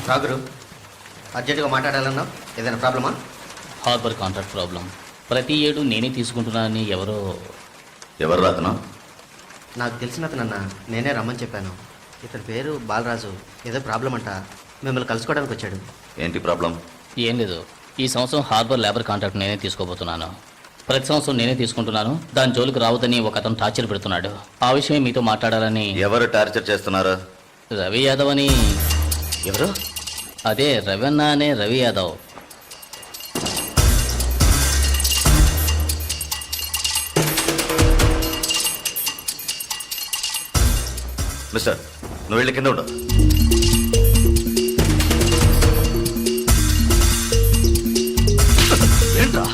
రాగురు, అర్జెంటుగా మాట్లాడాలన్నావు, ఏదైనా ప్రాబ్లమా? Harbour contract problem. ప్రతి ఏడు నేనే తీసుకుంటున్నానని ఎవరు రాతను? నాకు తెలిసిన అతనన్న, నేనే రమ్మని చెప్పాను. ఇతని పేరు బాలరాజు. ఏదో ప్రాబ్లం అంట, మిమ్మల్ని కలుసుకోవడానికి వచ్చాడు. ఏంటి ప్రాబ్లం? ఏం లేదు, ఈ సంవత్సరం హార్బర్ లేబర్ కాంట్రాక్ట్ నేనే తీసుకోబోతున్నాను. ప్రతి సంవత్సరం నేనే తీసుకుంటున్నాను. దాని జోలికి రావద్దని ఒక అతను టార్చర్ పెడుతున్నాడు. ఆ విషయమే మీతో మాట్లాడాలని. ఎవరు టార్చర్ చేస్తున్నారు? రవి యాదవ్ అని. ఎవరు? అదే రవణ అనే రవి యాదవ్. మిస్టర్, నువ్వు వెళ్ళి కింద ఉండు. ఏంట్రా,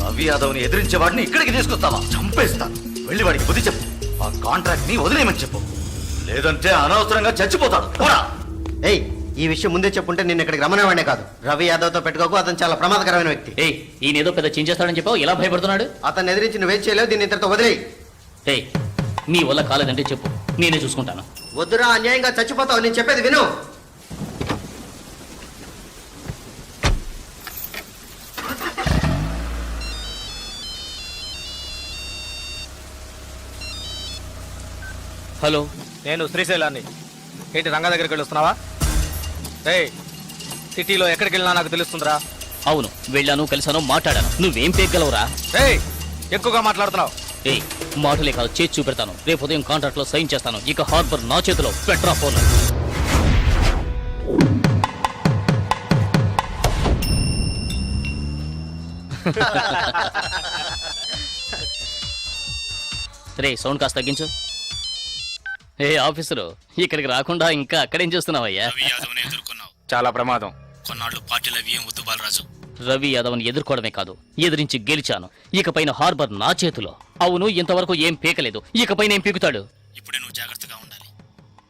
రవి యాదవ్ని ఎదిరించేవాడిని ఇక్కడికి తీసుకొస్తావా? చంపేస్తాను. వెళ్ళి వాడికి బుద్ధి చెప్పు. ఆ కాంట్రాక్ట్ ని వదిలేయమని చెప్పు, లేదంటే అనవసరంగా చచ్చిపోతాడు. ఏయ్, ఈ విషయం ముందే చెప్పుంటే నేను ఇక్కడికి రమ్మనేవాడినే కాదు. రవి యాదవ్తో పెట్టుకోకు, అతను చాలా ప్రమాదకరమైన వ్యక్తి. ఏయ్, ఈయన ఏదో పెద్ద చేస్తాడని చెప్పావు, ఎలా భయపడుతున్నాడు? అతన్ని ఎదిరించి నువ్వేం చేయలేవు, దీన్ని ఇతరుతో వదిలేయి. ఏయ్, నీ వల్ల కాలేదంటే చెప్పు, నేనే చూసుకుంటాను. వద్దురా, అన్యాయంగా చచ్చిపోతావు. నేను చెప్పేది విను. హలో, నేను శ్రీశైలాన్ని. ఏంటి రంగా దగ్గరికి వెళ్ళొస్తున్నావా? ఏయ్, సిటీలో ఎక్కడికి వెళ్ళినా నాకు తెలుస్తుందిరా. అవును, వెళ్ళాను, కలిసాను, మాట్లాడాను. నువ్వేం పేగలవురా? ఏయ్, ఎక్కువగా మాట్లాడుతున్నావు. ఏయ్, మాటలే కాదు, చేసి చూపెడతాను. రేపు ఉదయం కాంట్రాక్ట్ లో సైన్ చేస్తాను. ఇక హార్బర్ నా చేతిలో. Petra phone. రే, సౌండ్ కాస్త తగ్గించు. ఏ ఆఫీసరు, ఇక్కడికి రాకుండా ఇంకా అక్కడేం చేస్తున్నావయ్యా? చాలా ప్రమాదం. కొన్నాళ్ళు పార్టీలు అవి ఏం వద్దు బాలరాజు. రవి యాదవ్ని ఎదుర్కోవడమే కాదు, ఎదిరించి గెలిచాను. ఇకపైన హార్బర్ నా చేతిలో. అవును, ఇంతవరకు ఏం పీకలేదు, ఇకపైన ఏం పీకుతాడు? ఇప్పుడే నువ్వు జాగ్రత్తగా ఉండాలి.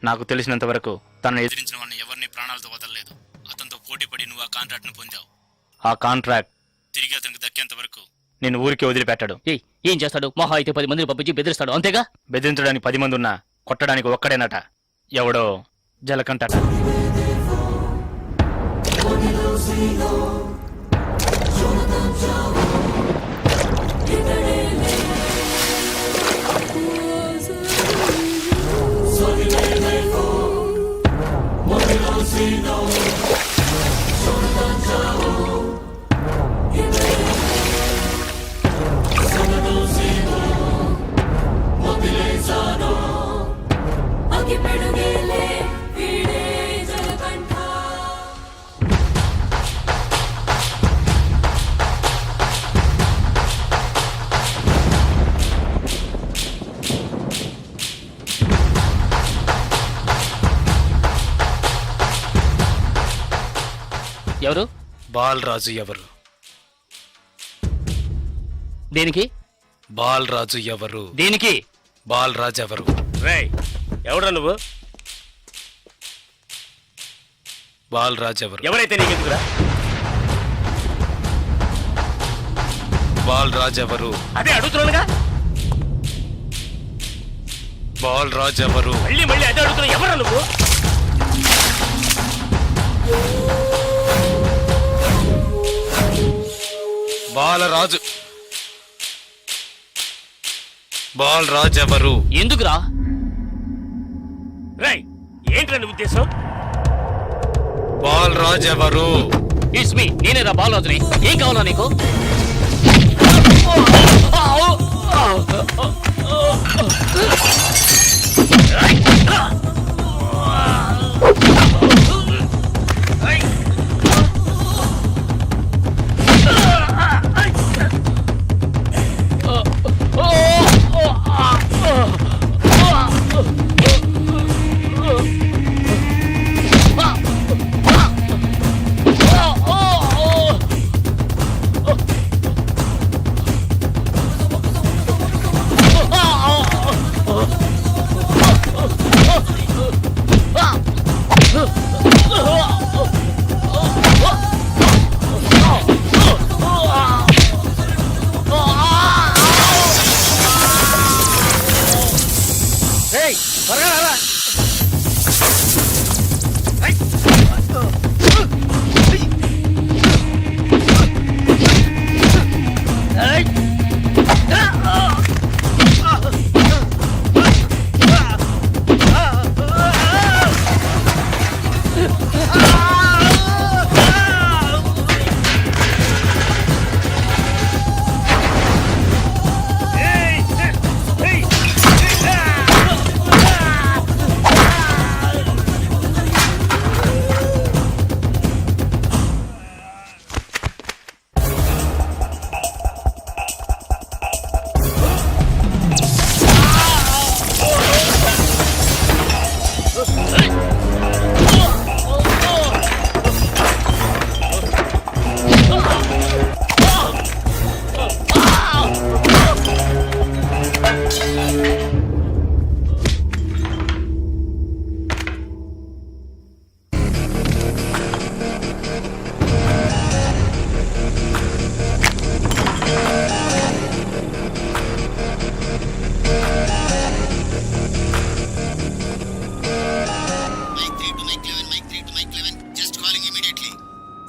నాకు తెలిసినంత వరకు తనను ఎదిరించిన వాడిని ఎవరిని ప్రాణాలతో వదలలేదు. అతనితో పోటీ పడి నువ్వు ఆ కాంట్రాక్ట్ ను పొందావు. ఆ కాంట్రాక్ట్ తిరిగి అతనికి దక్కేంత వరకు నేను ఊరికి వదిలిపెట్టాడు. ఏయ్, ఏం చేస్తాడు? మహా అయితే 10 మందిని పంపించి బెదిరిస్తాడు, అంతేగా? బెదిరించడానికి 10 మంది ఉన్నా కొట్టడానికి ఒక్కడేనట. ఎవడో జలకంటట. ఎవరు? బాలరాజు ఎవరు? దేనికి? బాలరాజు ఎవరు? దేనికి? బాలరాజు ఎవరు? రేయ్, ఎవడ్రా నువ్వు? బాలరాజు ఎవరు? ఎవరైతే నీకెందుకురా? బాలరాజు ఎవరు? అదే అడుగుతున్నానుగా. బాలరాజు ఎవరు? మళ్ళీ మళ్ళీ అదే అడుగుతున్నా. ఎవరా నువ్వు? బాలరాజు. బాలరాజు ఎవరు? ఎందుకురా? రేయ్, ఏంట్రా నీ ఉద్దేశం? బాలరాజు ఎవరు? ఇట్స్ మీ, నేనేరా బాలరాజుని. ఏం కావాలా నీకు?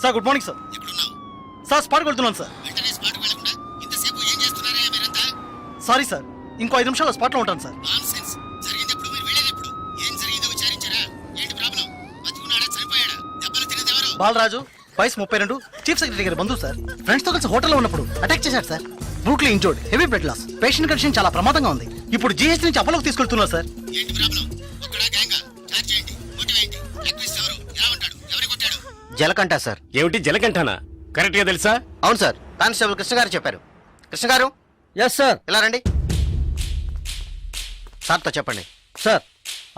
Sir good morning sir. Sir స్పాట్కి వెళ్తున్నాను సార్. సారీ సార్, ఇంకో 5 నిమిషాల్లో స్పాట్లో ఉంటాను సార్. బాలరాజు వయసు 32, చీఫ్ సెక్రటరీ గారి బంధువు సార్. ఫ్రెండ్స్ తో కలిసి హోటల్లో ఉన్నప్పుడు అటాక్ చేశాడు sir. Brutally injured, heavy blood loss, patient condition చాలా ప్రమాదంగా ఉంది. ఇప్పుడు జీహెచ్ నుంచి అపోలోకి తీసుకెళ్తున్నారు సార్. జలకంఠ సార్. ఏమిటి జలకంఠానా? కరెక్ట్ గా తెలుసా? అవును సార్, కానిస్టేబుల్ కృష్ణ గారు చెప్పారు. కృష్ణ గారు ఎస్ సార్. ఇలా రండి. సార్తో చెప్పండి. సార్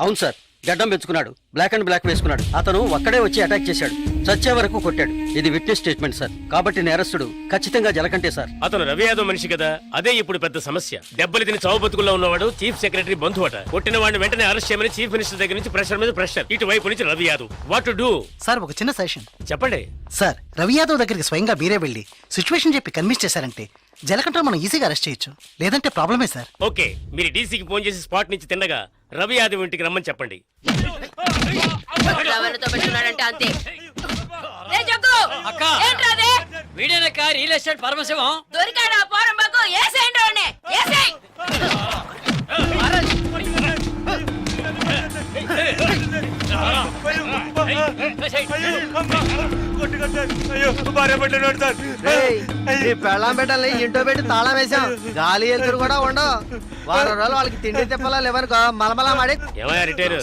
అవును సార్, గడ్డం పెంచుకున్నాడు, బ్లాక్ అండ్ బ్లాక్ వేసుకున్నాడు. అతను ఒక్కడే వచ్చి అటాక్ చేశాడు, చచ్చే వరకు కొట్టాడు. ఇది విట్నెస్ స్టేట్మెంట్ సార్, కాబట్టి నేరస్తుడు ఖచ్చితంగా జలకంటే సార్. అతను రవి యాదవ్ మనిషి కదా, అదే ఇప్పుడు పెద్ద సమస్య. దెబ్బలు తిని చావు బతుకుల్లో ఉన్నవాడు చీఫ్ సెక్రటరీ బంధువు అట. కొట్టిన వాడిని వెంటనే అరెస్ట్ చేయమని చీఫ్ మినిస్టర్ దగ్గర నుంచి ప్రెషర్ మీద ప్రెషర్. ఇటువైపు నుంచి Ravi Yadav. What to do? Sir ఒక చిన్న సజెషన్ చెప్పండి. సార్, రవి యాదవ్ దగ్గరికి స్వయంగా మీరే వెళ్ళి సిచ్యువేషన్ చెప్పి కన్విన్స్ చేశారంటే జలకంఠ మనం ఈజీగా అరెస్ట్ చేయొచ్చు. లేదంటే ప్రాబ్లమే సార్. ఓకే, మీరు డీసీకి ఫోన్ చేసి స్పాట్ నుంచి తిన్నగా రవి యాదవ్ ఇంటికి రమ్మని చెప్పండి. ఎవరితో పెట్టుకున్నాడంటే అంతే. ఏ జగ్గు, ఏంట్రా అది? వీడేనక్క రియల్ ఎస్టేట్ పరమశివం. దొరికాడా పోరంబాకు? ఏసేయండి వాడిని, ఏసేయ్. పెళ్ళాం పెట్టాలి, ఇంటో పెట్టి తాళం వేసాం. గాలి ఎదురు కూడా ఉండవు. వారం రోజులు వాళ్ళకి తిండి తిప్పలా లేవనుకో మలమలా మాడి. ఏమయ్యా రిటైర్?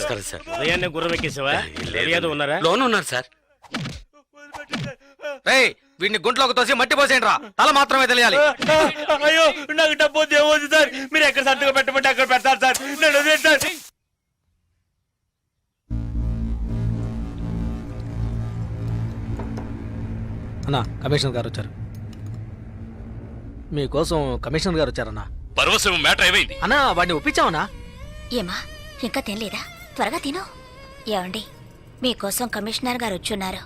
ఉదయాన్నే గుర్రం ఎక్కేసావా? రవి యాదవ్ ఉన్నారా? లోన్ ఉన్నారు సార్. రేయ్, వీడిని గుంట్లోకి తోసి మట్టి పోసేయండి రా, తల మాత్రమే తెలియాలి. అయ్యో, నాకు డబ్బు ఏమవుతుంది సార్? మీరు ఎక్కడ సంతకం పెట్టమంటే అక్కడ పెడతారు సార్. నేను వదిలేస్తాను. అన్నా, కమిషనర్ గారు వచ్చారు. మీకోసం కమిషనర్ గారు వచ్చారన్నా. పరవశం మ్యాటర్ ఏమైంది? అన్నా, వాడిని ఒప్పించావన్నా? ఏమా ఇంకా తినలేదా? త్వరగా తిను. ఏమండి, మీకోసం కమిషనర్ గారు వచ్చున్నారు.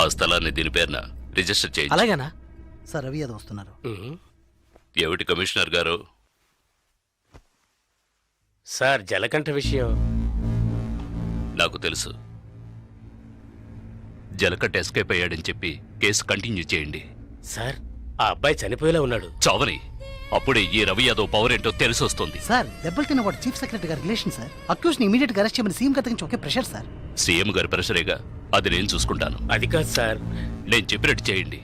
ఆ స్థలాన్ని దీని పేరున రిజిస్టర్ చేయి. అలాగేనా? సార్ రవి యాదవ్ వస్తున్నారు. ఏమిటి కమిషనర్ గారు? సార్, జలకంఠ విషయం నాకు తెలుసు. జలకట్ట ఎస్కేప్ అయ్యాడని చెప్పి కేసు కంటిన్యూ చేయండి. సార్, ఆ అబ్బాయి చనిపోయేలా ఉన్నాడు. చావని అప్పుడే ఈ రవి యాదవ్ పవర్ ఏంటో తెలిసి వస్తుంది. సార్, దెబ్బలు తిన్నవాడు చీఫ్ సెక్రటరీ గారి రిలేషన్ సార్. అక్యూజ్ ని ఇమీడియట్ గా అరెస్ట్ చేయమని సీఎం గారి నుంచి ఒకే ప్రెషర్ సార్. సీఎం గారి ప్రెషరేగా, అది నేను చూసుకుంటాను. అది కాదు సార్. నేను చెప్పినట్టు చేయండి.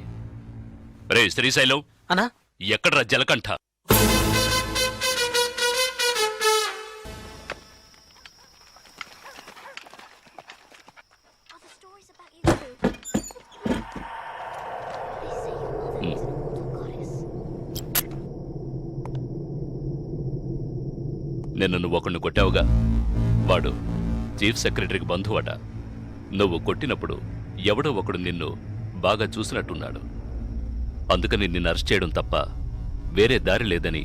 రే శ్రీశైలం, అన్నా, ఎక్కడ్రా జలకంఠ? నిన్ను నువ్వు ఒకడిని కొట్టావుగా, వాడు చీఫ్ సెక్రటరీకి బంధువట. నువ్వు కొట్టినప్పుడు ఎవడో ఒకడు నిన్ను బాగా చూసినట్టున్నాడు. అందుకని నిన్ను అరెస్ట్ చేయడం తప్ప వేరే దారి లేదని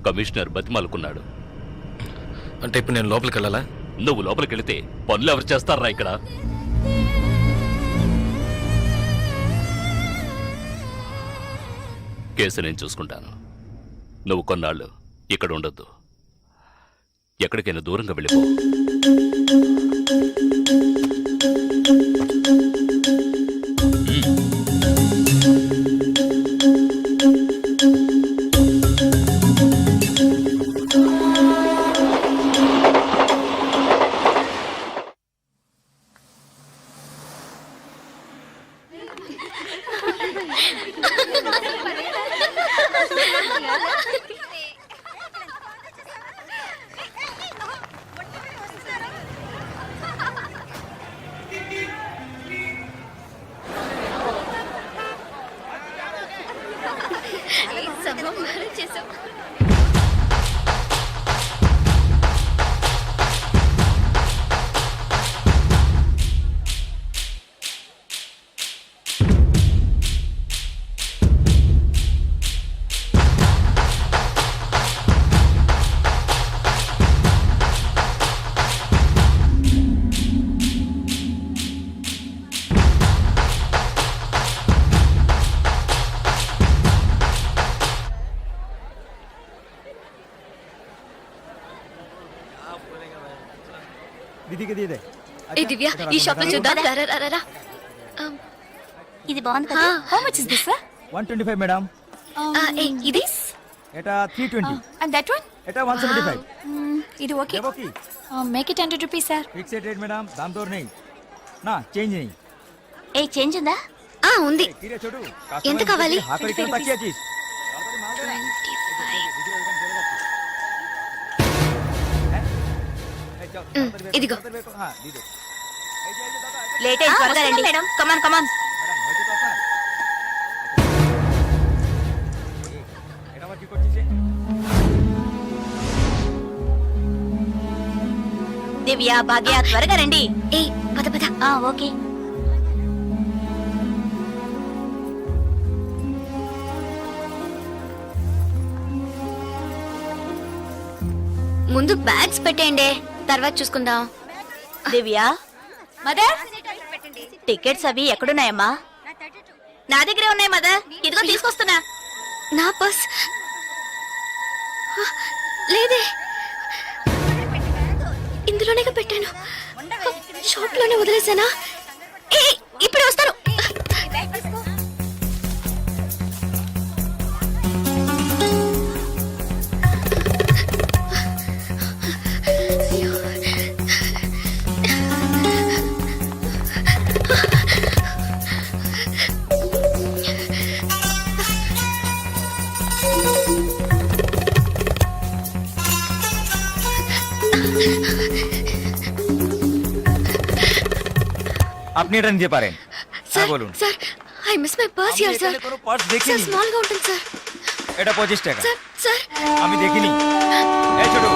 కమిషనర్ బతిమాలుకున్నాడు. అంటే ఇప్పుడు నేను లోపలికి వెళ్ళాలా? నువ్వు లోపలికి వెళితే పనులు ఎవరు చేస్తారా ఇక్కడ? కేసు నేను చూసుకుంటాను. నువ్వు కొన్నాళ్ళు ఇక్కడ ఉండొద్దు. ఎక్కడికైనా దూరంగా వెళ్ళిపో. ఏ దివ్య ఈ షాప్ లో చూద్దాం రా, రా, రా, రా. ఇది బాగుంది కదా how much is this sir 125 madam. ఏ, ఇది ఎటా 320. అండ్ దట్ వన్ ఎటా 175. ఇది okay okay make it 100 rupees sir fixed rate madam దామ్ దోర్ नहीं ना चेंज नहीं. ఏ చేంజ్ ఉందా ఉంది తీరే చూడు. ఎంత కావాలి? హాకర్ ఇక్కడ తక్కువ చీజ్. ఇదిగో हां दीदो. లేట్ అయ్యి త్వరగా రండి మేడం కమాన్ కమాన్ ఎటా వరకు కొట్టిసే. దివ్య భాగ్య త్వరగా రండి ఏ పద పద ఓకే ముందు బ్యాగ్స్ పెట్టేయండి తర్వాత చూసుకుందాం. దివ్య మదర్ టికెట్స్ అవి ఎక్కడున్నాయమ్మా నా దగ్గరే ఉన్నాయి మదర్ ఇదిగో తీసుకొస్తున్నా నా పర్స్ లేదే, ఇందులోనే పెట్టాను. షాప్ లోనే వదిలేసానా? ఏ ఇప్పుడు వస్తాను. আপনি এটা নিতে পারেন. సార్ বলুন. Sir I miss my purse here sir. কোনো পার্স సార్ দেখিনি. స్మాల్ గా ఉంటుంది సార్. এটা 25 টাকা. సార్ సార్ আমি দেখিনি. এই ছোটু